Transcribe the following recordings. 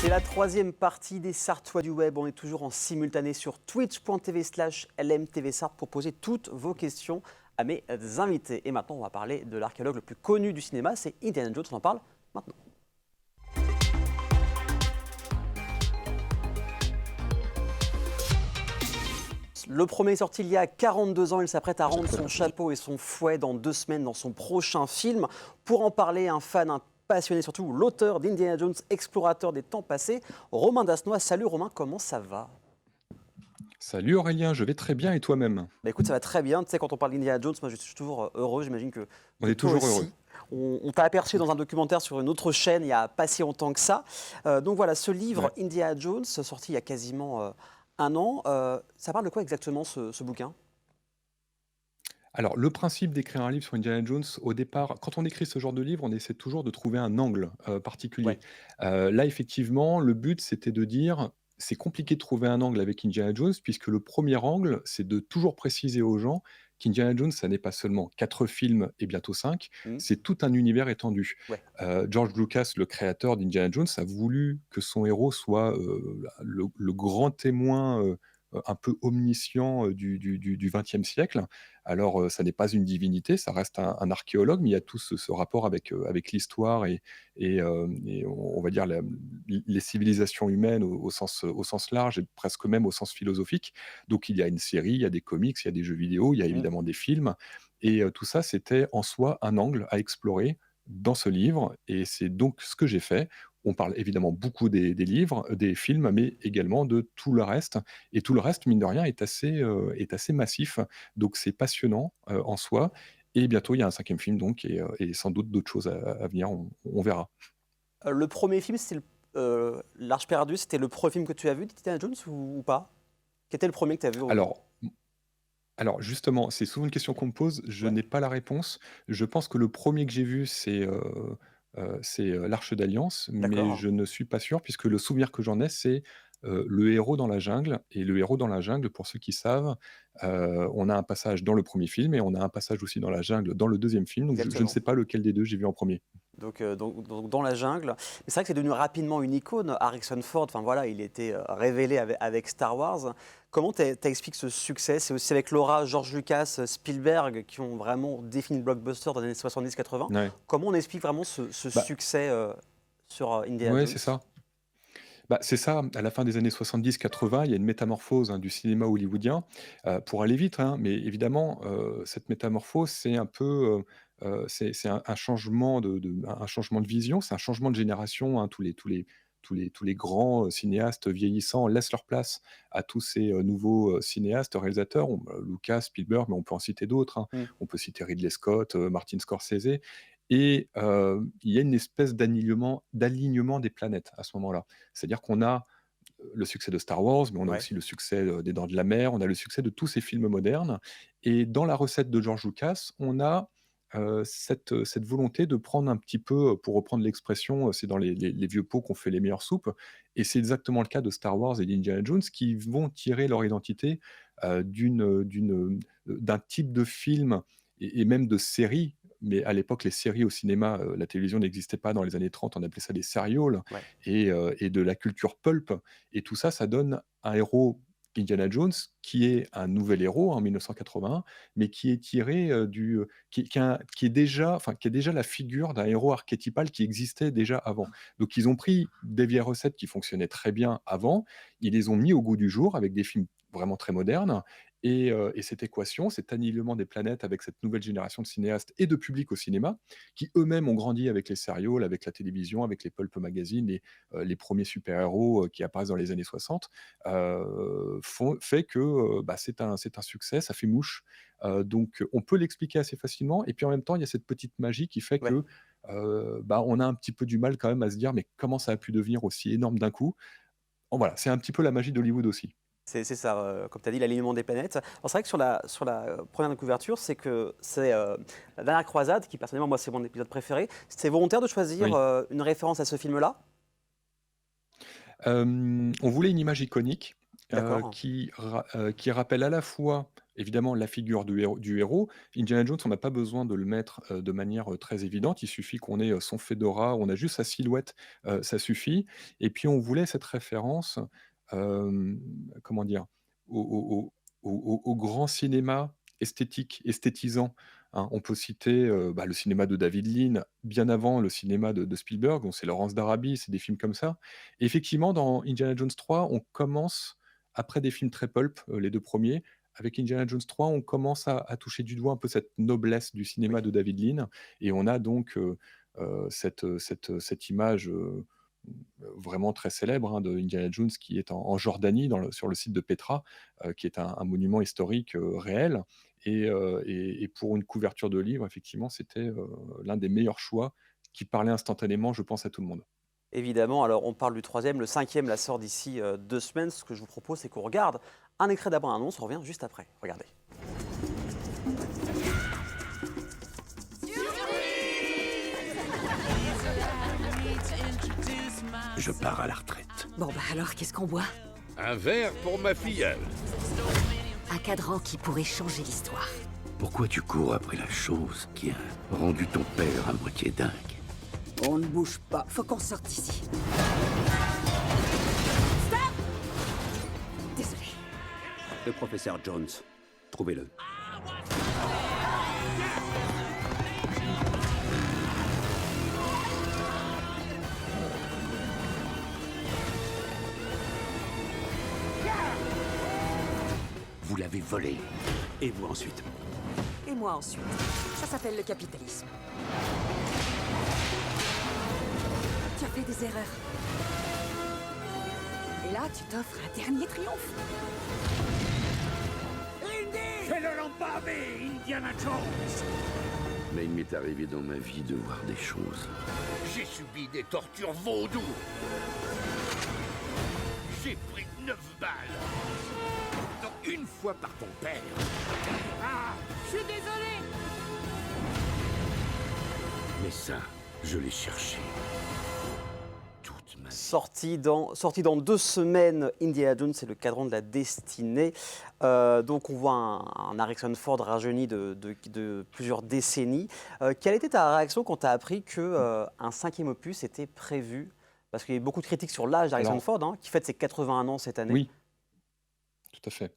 C'est la troisième partie des Sartois du web. On est toujours en simultané sur twitch.tv/lmtvsart pour poser toutes vos questions à mes invités. Et maintenant, on va parler de l'archéologue le plus connu du cinéma, c'est Indiana Jones. On en parle maintenant. Le premier est sorti il y a 42 ans. Il s'apprête à rendre son chapeau et son fouet dans 2 semaines dans son prochain film. Pour en parler, un fan, un passionné, surtout l'auteur d'Indiana Jones, explorateur des temps passés, Romain Dasnois. Salut Romain, comment ça va? Salut Aurélien, je vais très bien et toi-même? Bah écoute, ça va très bien. Tu sais, quand on parle d'Indiana Jones, moi je suis toujours heureux. J'imagine On que est toi toujours heureux. aussi. On t'a aperçu dans un documentaire sur une autre chaîne il n'y a pas si longtemps que ça. Donc voilà, ce livre, Ouais. Indiana Jones, sorti il y a quasiment un an, ça parle de quoi exactement ce bouquin? Alors, le principe d'écrire un livre sur Indiana Jones, au départ, quand on écrit ce genre de livre, on essaie toujours de trouver un angle particulier. Ouais. Là, effectivement, le but, c'était de dire, c'est compliqué de trouver un angle avec Indiana Jones, puisque le premier angle, c'est de toujours préciser aux gens qu'Indiana Jones, ça n'est pas seulement 4 films et bientôt 5, Hmm. c'est tout un univers étendu. Ouais. George Lucas, le créateur d'Indiana Jones, a voulu que son héros soit le grand témoin un peu omniscient du XXe siècle. Alors, ça n'est pas une divinité, ça reste un archéologue, mais il y a tout ce rapport avec l'histoire et on va dire les civilisations humaines au sens large et presque même au sens philosophique. Donc il y a une série, il y a des comics, il y a des jeux vidéo, il y a Hmm. évidemment des films et tout ça, c'était en soi un angle à explorer dans ce livre et c'est donc ce que j'ai fait. On parle évidemment beaucoup des livres, des films, mais également de tout le reste et tout le reste, mine de rien, est assez massif. Donc c'est passionnant, en soi et bientôt il y a un 5e film donc et sans doute d'autres choses à venir, on verra. Le premier film, c'était L'Arche perdue, c'était le premier film que tu as vu d'Indiana Jones ou pas? Quel était le premier que tu as vu? Alors alors justement, c'est souvent une question qu'on me pose, je Ouais, n'ai pas la réponse. Je pense que le premier que j'ai vu, c'est l'Arche d'Alliance, mais d'accord. je ne suis pas sûr puisque le souvenir que j'en ai, c'est, le héros dans la jungle et le héros dans la jungle, pour ceux qui savent, on a un passage dans le premier film et on a un passage aussi dans la jungle dans le deuxième film, donc je ne Exactement. sais pas lequel des 2 j'ai vu en premier. Donc dans la jungle. Mais c'est vrai que c'est devenu rapidement une icône. Harrison Ford, enfin voilà, il était révélé avec Star Wars. Comment t'expliques ce succès? C'est aussi avec Laura, George Lucas, Spielberg qui ont vraiment défini le blockbuster dans les années 70-80. Ouais. Comment on explique vraiment ce Bah, succès sur Indiana ouais, Jones? c'est ça. Bah, c'est ça, à la fin des années 70-80, il y a une métamorphose, hein, du cinéma hollywoodien, pour aller vite, hein, mais évidemment, cette métamorphose, c'est un peu, c'est un changement un changement de vision, c'est un changement de génération, hein. Tous les grands, cinéastes vieillissants laissent leur place à tous ces, nouveaux, cinéastes, réalisateurs. Lucas, Spielberg, mais on peut en citer d'autres, hein. Hmm. On peut citer Ridley Scott, Martin Scorsese et il y a une espèce d'alignement des planètes à ce moment-là. C'est-à-dire qu'on a le succès de Star Wars, mais on a Ouais. aussi le succès, des Dents de la Mer, on a le succès de tous ces films modernes et dans la recette de George Lucas, on a, cette volonté de prendre un petit peu, pour reprendre l'expression, c'est dans les vieux pots qu'on fait les meilleures soupes et c'est exactement le cas de Star Wars et d'Indiana Jones qui vont tirer leur identité, d'un type de film et même de série, mais à l'époque, les séries au cinéma, la télévision n'existait pas dans les années 30, on appelait ça des serials Ouais. et de la culture pulp et tout ça, ça donne un héros, Indiana Jones, qui est un nouvel héros en 1981, mais qui est tiré, qui est déjà la figure d'un héros archétypal qui existait déjà avant. Donc ils ont pris des vieilles recettes qui fonctionnaient très bien avant, ils les ont mis au goût du jour avec des films vraiment très modernes et cette équation, cet alignement des planètes avec cette nouvelle génération de cinéastes et de public au cinéma, qui eux-mêmes ont grandi avec les serials, avec la télévision, avec les pulp magazines, les premiers super-héros, qui apparaissent dans les années 60, fait que, bah, c'est un succès, ça fait mouche. Donc on peut l'expliquer assez facilement et puis en même temps, il y a cette petite magie qui fait Ouais. que, bah, on a un petit peu du mal quand même à se dire: «Mais comment ça a pu devenir aussi énorme d'un coup?» Bon voilà, c'est un petit peu la magie d'Hollywood aussi. C'est ça, comme tu as dit, l'alignement des planètes. Alors c'est vrai que sur la première couverture, c'est que c'est La Dernière Croisade, qui personnellement, moi, c'est mon épisode préféré. C'était volontaire de choisir Oui. une référence à ce film-là? On voulait une image iconique, D'accord. qui rappelle à la fois, évidemment la figure du héros. Indiana Jones, on n'a pas besoin de le mettre, de manière, très évidente. Il suffit qu'on ait, son fedora, on a juste sa silhouette, ça suffit. Et puis on voulait cette référence, hem, comment dire? Au grand cinéma esthétique, esthétisant, hein. On peut citer, le cinéma de David Lean, bien avant le cinéma de Spielberg, donc c'est Lawrence d'Arabie, c'est des films comme ça. Et effectivement, dans Indiana Jones 3, on commence, après des films très pulp, les 2 premiers, avec Indiana Jones 3, on commence à toucher du doigt un peu cette noblesse du cinéma Oui. de David Lean, et on a donc, cette image, vraiment très célèbre, hein, de Indiana Jones qui est en Jordanie, sur le site de Petra, qui est un monument historique, réel. Et pour une couverture de livre, effectivement, c'était, l'un des meilleurs choix qui parlait instantanément, je pense, à tout le monde. Évidemment, alors on parle du troisième, le cinquième la sort d'ici 2 semaines. Ce que je vous propose, c'est qu'on regarde un extrait d'avant-annonce, on revient juste après. Regardez. Je pars à la retraite. Bon bah alors, qu'est-ce qu'on boit? Un verre pour ma filleule. Un cadran qui pourrait changer l'histoire. Pourquoi tu cours après la chose qui a rendu ton père à moitié dingue? On ne bouge pas, faut qu'on sorte d'ici. Stop! Désolé. Le professeur Jones, trouvez-le. Vous l'avez volé. Et vous ensuite? Et moi ensuite. Ça s'appelle le capitalisme. Tu as fait des erreurs. Et là, tu t'offres un dernier triomphe. Fais-le l'embarder, Indiana Jones! Mais il m'est arrivé dans ma vie de voir des choses. J'ai subi des tortures vaudou. J'ai pris 9 balles. Dont une fois par ton père. Ah, Je suis désolé. Mais ça, je l'ai cherché. Toute ma vie. Sorti dans 2 semaines, Indiana Jones, c'est le cadran de la destinée. Donc on voit un Harrison Ford rajeuni de plusieurs décennies. Quelle était ta réaction quand tu as appris qu'un cinquième opus était prévu? Parce qu'il y a eu beaucoup de critiques sur l'âge d'Harrison Alors Ford, hein, qui fête ses 81 ans cette année. oui. Tout à fait.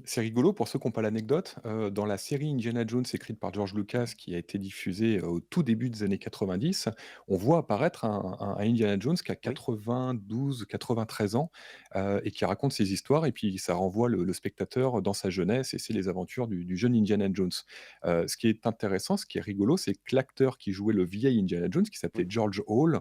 C'est rigolo pour ceux qui n'ont pas l'anecdote, dans la série Indiana Jones écrite par George Lucas qui a été diffusée, au tout début des années 90, on voit apparaître un Indiana Jones qui a Oui. 92-93 ans, et qui raconte ses histoires, et puis ça renvoie le spectateur dans sa jeunesse, et c'est les aventures du jeune Indiana Jones. Ce qui est intéressant, ce qui est rigolo, c'est que l'acteur qui jouait le vieil Indiana Jones, qui s'appelait Oui. George Hall,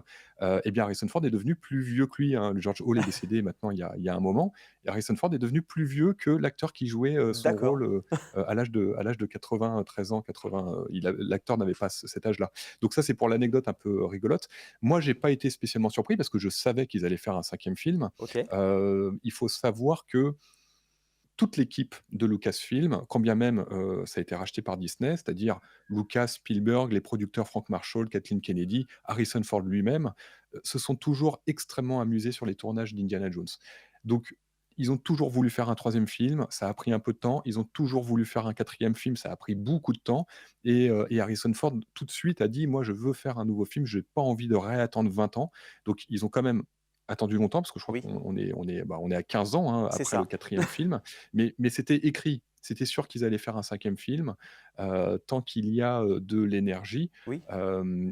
et bien Harrison Ford est devenu plus vieux que lui, hein. George Hall est décédé maintenant il y a un moment. Et Harrison Ford est devenu plus vieux que l'acteur qui jouait, son D'accord. rôle, à l'âge de 93 ans, 80, l'acteur n'avait pas cet âge-là. Donc ça, c'est pour l'anecdote un peu rigolote. Moi, j'ai pas été spécialement surpris parce que je savais qu'ils allaient faire un cinquième film. Ok. Il faut savoir que toute l'équipe de Lucasfilm, quand bien même, ça a été racheté par Disney, c'est-à-dire Lucas, Spielberg, les producteurs Frank Marshall, Kathleen Kennedy, Harrison Ford lui-même, se sont toujours extrêmement amusés sur les tournages d'Indiana Jones. Donc, ils ont toujours voulu faire un troisième film, ça a pris un peu de temps. Ils ont toujours voulu faire un quatrième film, ça a pris beaucoup de temps. Et Harrison Ford, tout de suite, a dit: «Moi, je veux faire un nouveau film, j'ai pas envie de réattendre 20 ans». Donc ils ont quand même attendu longtemps, parce que je crois Oui, qu'on est à 15 ans, hein, c'est après le ça. quatrième film. Mais c'était écrit. C'était sûr qu'ils allaient faire un cinquième film, tant qu'il y a, de l'énergie. Oui.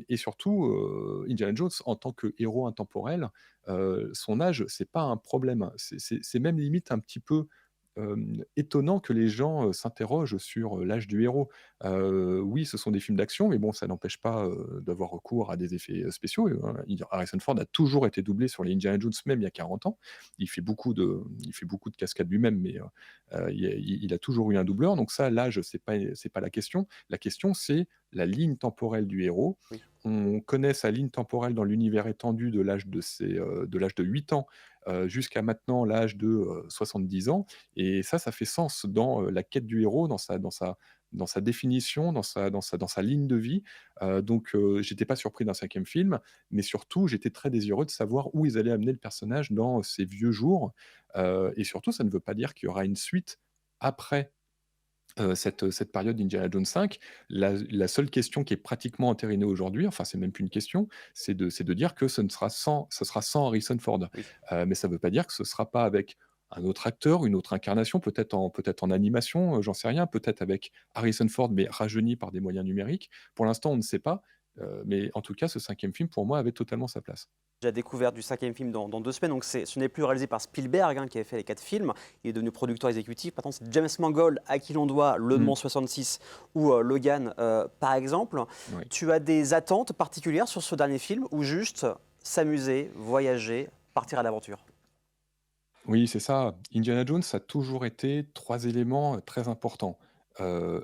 Et surtout, Indiana Jones, en tant que héros intemporel, son âge, c'est pas un problème. C'est même limite un petit peu, étonnant que les gens, s'interrogent sur, l'âge du héros. Oui, ce sont des films d'action, mais bon, ça n'empêche pas, d'avoir recours à des effets, spéciaux. Harrison Ford a toujours été doublé sur les Indiana Jones, même il y a 40 ans. Il fait beaucoup de cascades lui-même, mais il a toujours eu un doubleur. Donc ça, l'âge, c'est pas la question. La question, c'est la ligne temporelle du héros. Oui. On connaît sa ligne temporelle dans l'univers étendu de l'âge de 8 ans, jusqu'à maintenant l'âge de, 70 ans. Et ça fait sens dans, la quête du héros, dans sa définition, dans sa ligne de vie. Donc j'étais pas surpris d'un cinquième film, mais surtout, j'étais très désireux de savoir où ils allaient amener le personnage dans ses vieux jours. Et surtout, ça ne veut pas dire qu'il y aura une suite après cette période d'Indiana Jones 5. La seule question qui est pratiquement entérinée aujourd'hui, enfin, c'est même plus une question, c'est de dire que ce sera sans Harrison Ford. Oui. Mais ça ne veut pas dire que ce ne sera pas avec un autre acteur, une autre incarnation, peut-être en animation, j'en sais rien, peut-être avec Harrison Ford, mais rajeuni par des moyens numériques. Pour l'instant, on ne sait pas, mais en tout cas, ce 5e film, pour moi, avait totalement sa place. J'ai la découverte du 5e film dans 2 semaines, donc ce n'est plus réalisé par Spielberg, hein, qui avait fait les 4 films. Il est devenu producteur exécutif. Maintenant, c'est James Mangold à qui l'on doit Le Mmh, Mans 66 ou Logan, par exemple. oui. Tu as des attentes particulières sur ce dernier film ou juste s'amuser, voyager, partir à l'aventure? Oui, c'est ça. Indiana Jones, ça a toujours été 3 éléments, très importants.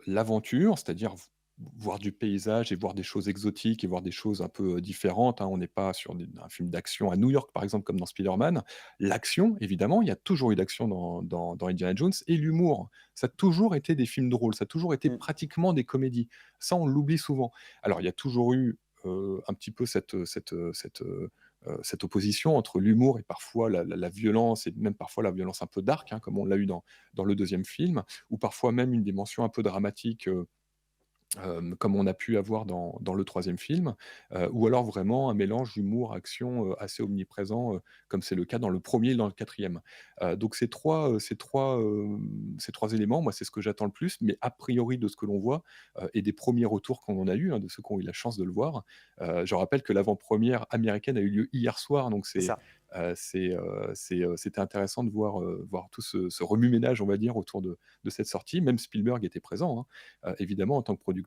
L'aventure, c'est-à-dire voir du paysage et voir des choses exotiques et voir des choses un peu, différentes, hein. On n'est pas sur un film d'action à New York, par exemple, comme dans Spider-Man. L'action, évidemment, il y a toujours eu d'action dans Indiana Jones et l'humour. Ça a toujours été des films drôles, ça a toujours été Mmh. pratiquement des comédies. Ça, on l'oublie souvent. Alors, il y a toujours eu, un petit peu cette opposition entre l'humour et parfois la violence et même parfois la violence un peu dark, hein, comme on l'a eu dans le 2e film, ou parfois même une dimension un peu dramatique, comme on a pu avoir dans le 3e film, ou alors vraiment un mélange d'humour, action, assez omniprésent, comme c'est le cas dans le 1er et dans le 4e. Donc ces 3 éléments, moi, c'est ce que j'attends le plus, mais a priori de ce que l'on voit, et des premiers retours qu'on en a eu, hein, de ceux qui ont eu la chance de le voir. Je rappelle que l'avant-première américaine a eu lieu hier soir, donc C'est ça. c'était intéressant de voir tout ce remue-ménage, on va dire, autour de cette sortie. Même Spielberg était présent, hein, évidemment en tant que producteur.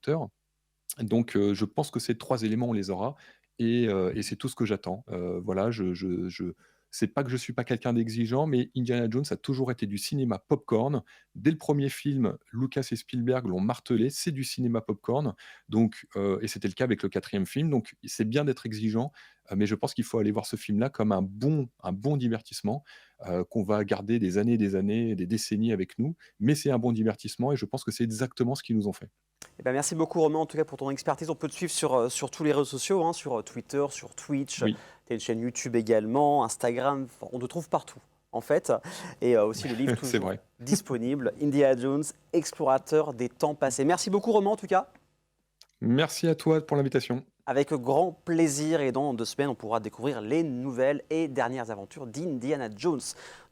Donc je pense que ces 3 éléments, on les aura et c'est tout ce que j'attends. Voilà, je c'est pas que je suis pas quelqu'un d'exigeant, mais Indiana Jones a toujours été du cinéma popcorn. Dès le 1er film, Lucas et Spielberg l'ont martelé, c'est du cinéma popcorn. Donc et c'était le cas avec le 4e film, donc c'est bien d'être exigeant, mais je pense qu'il faut aller voir ce film-là comme un bon divertissement, qu'on va garder des années, des décennies avec nous. Mais c'est un bon divertissement et je pense que c'est exactement ce qu'ils nous ont fait. Eh ben, merci beaucoup Romain en tout cas pour ton expertise. On peut te suivre sur tous les réseaux sociaux, hein, sur Twitter, sur Twitch, Oui. tu as une chaîne YouTube également, Instagram, enfin, on te trouve partout en fait. Et aussi le livre C'est toujours vrai. disponible, Indiana Jones, explorateur des temps passés. Merci beaucoup Romain en tout cas, Merci à toi pour l'invitation. avec grand plaisir. Et dans 2 semaines, on pourra découvrir les nouvelles et dernières aventures d'Indiana Jones.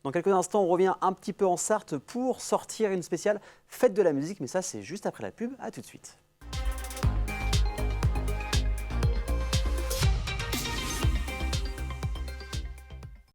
Dans quelques instants, on revient un petit peu en Sarthe pour sortir une spéciale fête de la musique, mais ça c'est juste après la pub. À tout de suite.